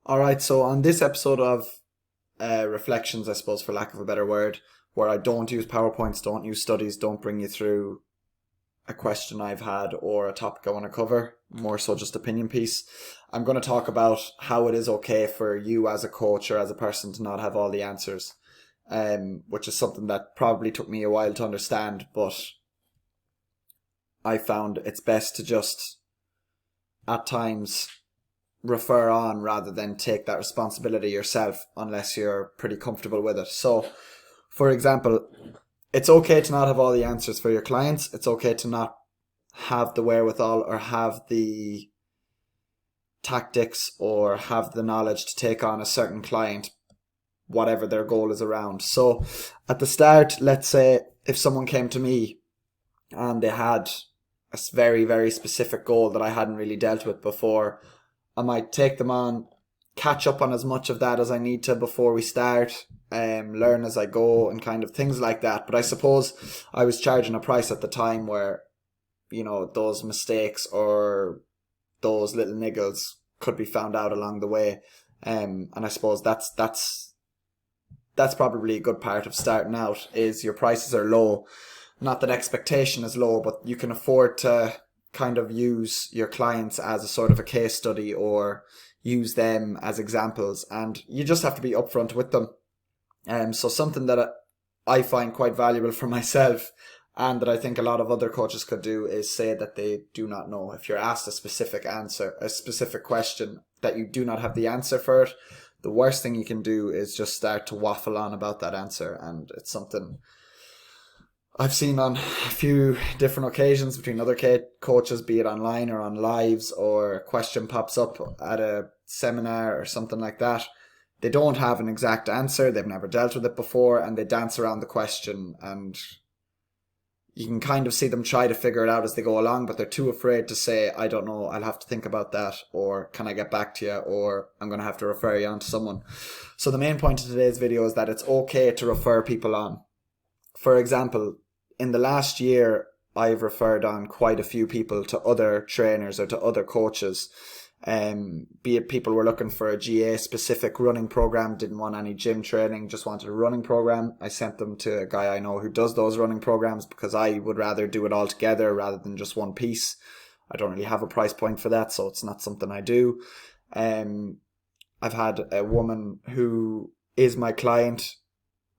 All right, so on this episode of Reflections, I suppose, for lack of a better word, where I don't use PowerPoints, don't use studies, don't bring you through a question I've had or a topic I want to cover, more so just opinion piece. I'm going to talk about how it is okay for you as a coach or as a person to not have all the answers, which is something that probably took me a while to understand, but I found it's best to just, at times, refer on rather than take that responsibility yourself unless you're pretty comfortable with it. So, for example, it's okay to not have all the answers for your clients. It's okay to not have the wherewithal or have the tactics or have the knowledge to take on a certain client, whatever their goal is around. So, at the start, let's say if someone came to me and they had a very, very specific goal that I hadn't really dealt with before, I might take them on, catch up on as much of that as I need to before we start, learn as I go and kind of things like that. But I suppose I was charging a price at the time where, those mistakes or those little niggles could be found out along the way. And I suppose that's probably a good part of starting out is your prices are low. Not that expectation is low, but you can afford to kind of use your clients as a sort of a case study or use them as examples, and you just have to be upfront with them. So something that I find quite valuable for myself and that I think a lot of other coaches could do is say that they do not know. If you're asked a specific answer, a specific question that you do not have the answer for it, the worst thing you can do is just start to waffle on about that answer. And it's something I've seen on a few different occasions between other coaches, be it online or on lives, or a question pops up at a seminar or something like that. They don't have an exact answer, they've never dealt with it before, and they dance around the question, and you can kind of see them try to figure it out as they go along, but they're too afraid to say, I don't know, I'll have to think about that, or can I get back to you, or I'm going to have to refer you on to someone. So the main point of today's video is that it's okay to refer people on. For example, in the last year, I've referred on quite a few people to other trainers or to other coaches. Be it people were looking for a GA specific running program, didn't want any gym training, just wanted a running program. I sent them to a guy I know who does those running programs because I would rather do it all together rather than just one piece. I don't really have a price point for that, so it's not something I do. I've had a woman who is my client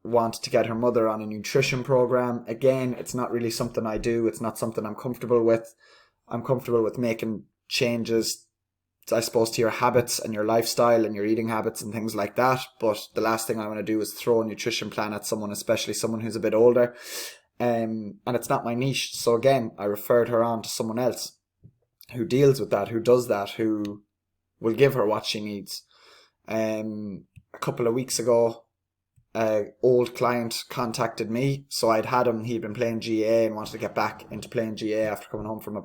want to get her mother on a nutrition program. Again, it's not really something I do. It's not something I'm comfortable with. I'm comfortable with making changes, I suppose, to your habits and your lifestyle and your eating habits and things like that. But the last thing I want to do is throw a nutrition plan at someone, especially someone who's a bit older. And it's not my niche. So again, I referred her on to someone else who deals with that, who does that, who will give her what she needs. A couple of weeks ago, an old client contacted me. So I'd had him, he'd been playing GA and wanted to get back into playing GA after coming home from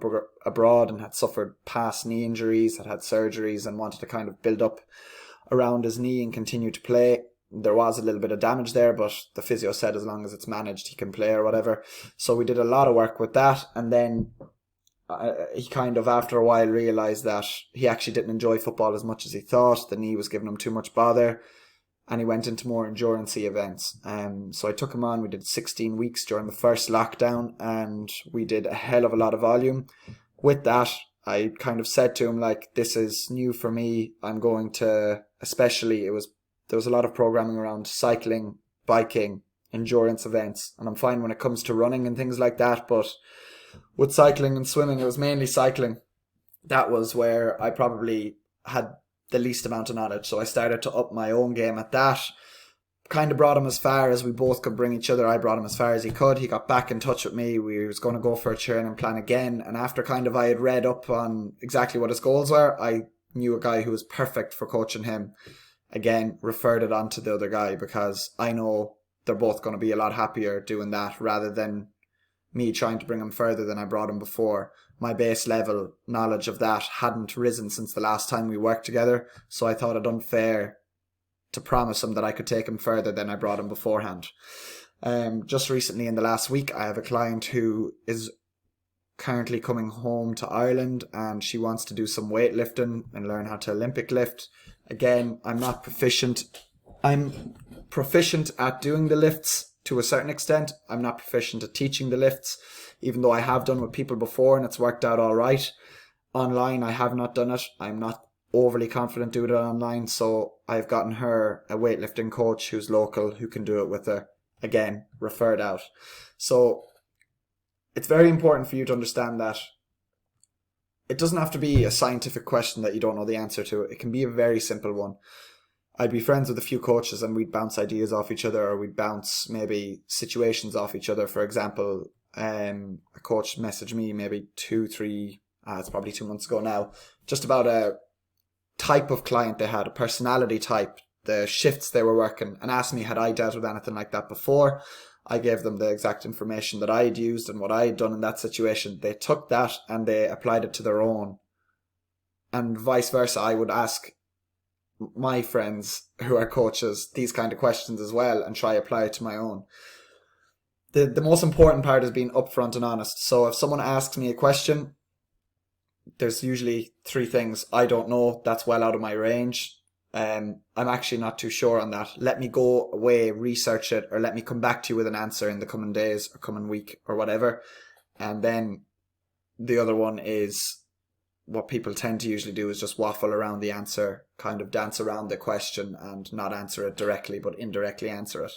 abroad and had suffered past knee injuries, had surgeries and wanted to kind of build up around his knee and continue to play. There was a little bit of damage there, but the physio said as long as it's managed, he can play or whatever. So we did a lot of work with that, and then he kind of, after a while, realised that he actually didn't enjoy football as much as he thought. The knee was giving him too much bother, and he went into more endurance-y events. So I took him on. We did 16 weeks during the first lockdown, and we did a hell of a lot of volume. With that, I kind of said to him, like, this is new for me. I'm going to, especially, there was a lot of programming around cycling, biking, endurance events, and I'm fine when it comes to running and things like that, but with cycling and swimming, it was mainly cycling. That was where I probably had the least amount of knowledge, so I started to up my own game at that. Kind of brought him as far as we both could bring each other. I brought him as far as he could. He got back in touch with me. We was going to go for a training plan again, and after kind of I had read up on exactly what his goals were, I knew a guy who was perfect for coaching him. Again, referred it on to the other guy because I know they're both going to be a lot happier doing that rather than me trying to bring him further than I brought him before. My base level knowledge of that hadn't risen since the last time we worked together, so I thought it unfair to promise him that I could take him further than I brought him beforehand. Just recently in the last week, I have a client who is currently coming home to Ireland and she wants to do some weightlifting and learn how to Olympic lift. Again, I'm not proficient. I'm proficient at doing the lifts to a certain extent. I'm not proficient at teaching the lifts, even though I have done with people before and it's worked out all right. Online, I have not done it. I'm not overly confident doing it online, so I've gotten her a weightlifting coach who's local who can do it with her. Again, referred out. So it's very important for you to understand that it doesn't have to be a scientific question that you don't know the answer to. It can be a very simple one. I'd be friends with a few coaches and we'd bounce ideas off each other, or we'd bounce maybe situations off each other. For example, a coach messaged me maybe it's probably 2 months ago now, just about a type of client they had, a personality type, the shifts they were working, and asked me had I dealt with anything like that before. I gave them the exact information that I had used and what I had done in that situation. They took that and they applied it to their own. And vice versa, I would ask my friends who are coaches these kind of questions as well and try apply it to my own. The most important part is being upfront and honest. So if someone asks me a question, there's usually 3 things. I don't know, that's well out of my range. I'm actually not too sure on that. Let me go away, research it, or let me come back to you with an answer in the coming days or coming week or whatever. And then the other one is what people tend to usually do is just waffle around the answer, kind of dance around the question and not answer it directly, but indirectly answer it.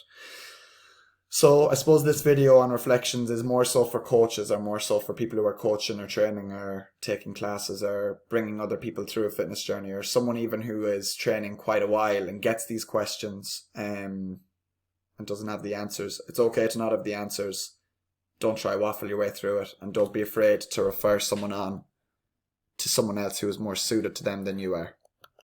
So I suppose this video on reflections is more so for coaches, or more so for people who are coaching or training or taking classes or bringing other people through a fitness journey, or someone even who is training quite a while and gets these questions and doesn't have the answers. It's okay to not have the answers. Don't try waffle your way through it, and don't be afraid to refer someone on to someone else who is more suited to them than you are.